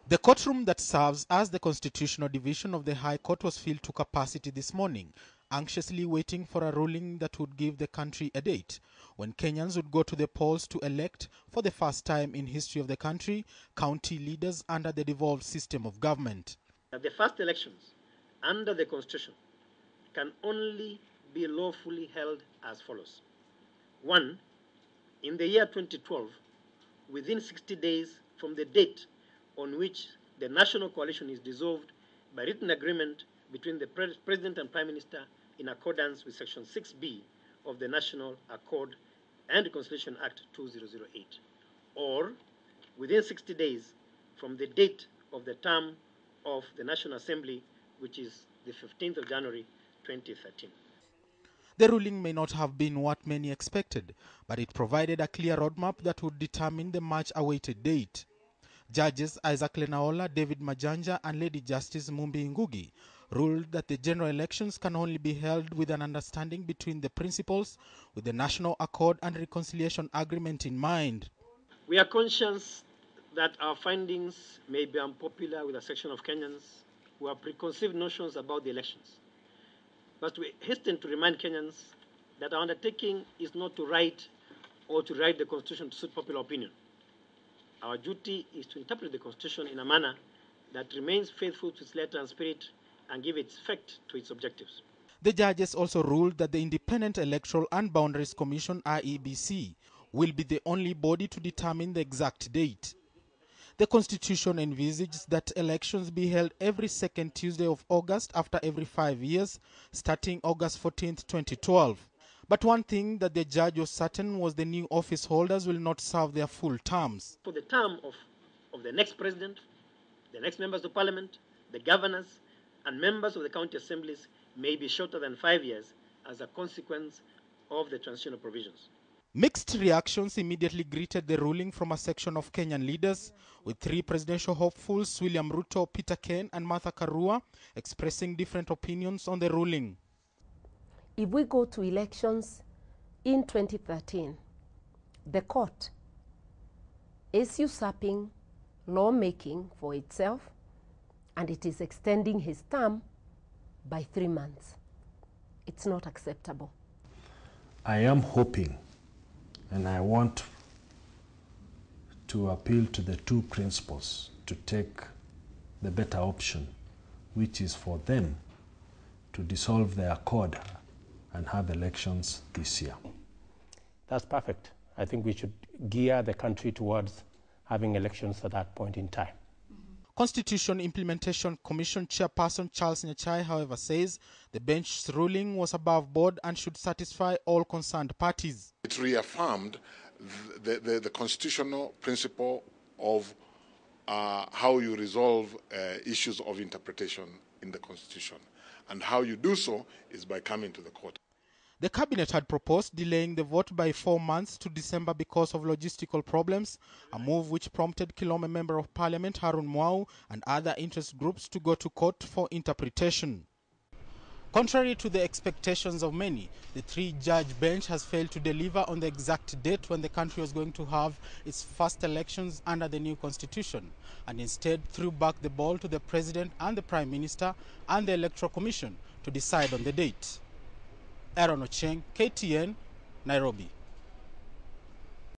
The courtroom that serves as the constitutional division of the High Court was filled to capacity this morning, anxiously waiting for a ruling that would give the country a date when Kenyans would go to the polls to elect, for the first time in history of the country, county leaders under the devolved system of government. The first elections under the Constitution can only be lawfully held as follows. 1. In the year 2012, within 60 days from the date on which the national coalition is dissolved by written agreement between the President and Prime Minister in accordance with Section 6B of the National Accord and Reconciliation Act 2008, or within 60 days from the date of the term of the National Assembly, which is the 15th of January 2013. The ruling may not have been what many expected, but it provided a clear roadmap that would determine the much-awaited date. Judges Isaac Lenaola, David Majanja, and Lady Justice Mumbi Ngugi ruled that the general elections can only be held with an understanding between the principals, with the National Accord and Reconciliation Agreement in mind. We are conscious that our findings may be unpopular with a section of Kenyans who have preconceived notions about the elections. But we hasten to remind Kenyans that our undertaking is not to write the Constitution to suit popular opinion. Our duty is to interpret the Constitution in a manner that remains faithful to its letter and spirit and give its effect to its objectives. The judges also ruled that the Independent Electoral and Boundaries Commission, IEBC, will be the only body to determine the exact date. The Constitution envisages that elections be held every second Tuesday of August after every 5 years, starting August 14th, 2012. But one thing that the judge was certain was the new office holders will not serve their full terms. For the term of the next president, the next members of parliament, the governors, and members of the county assemblies may be shorter than 5 years as a consequence of the transitional provisions. Mixed reactions immediately greeted the ruling from a section of Kenyan leaders, with three presidential hopefuls, William Ruto, Peter Ken, and Martha Karua, expressing different opinions on the ruling. If we go to elections in 2013, the court is usurping lawmaking for itself, and it is extending his term by 3 months. It's not acceptable. I am hoping, and I want to appeal to the two principals to take the better option, which is for them to dissolve their accord and have elections this year. That's perfect. I think we should gear the country towards having elections at that point in time. Constitution Implementation Commission Chairperson Charles Nyachai, however, says the bench's ruling was above board and should satisfy all concerned parties. It reaffirmed the constitutional principle of how you resolve issues of interpretation in the Constitution. And how you do so is by coming to the court. The cabinet had proposed delaying the vote by 4 months to December because of logistical problems, a move which prompted Kilome Member of Parliament Harun Mwau and other interest groups to go to court for interpretation. Contrary to the expectations of many, the three-judge bench has failed to deliver on the exact date when the country was going to have its first elections under the new constitution, and instead threw back the ball to the President and the Prime Minister and the Electoral Commission to decide on the date. Aaron Ochieng, KTN, Nairobi.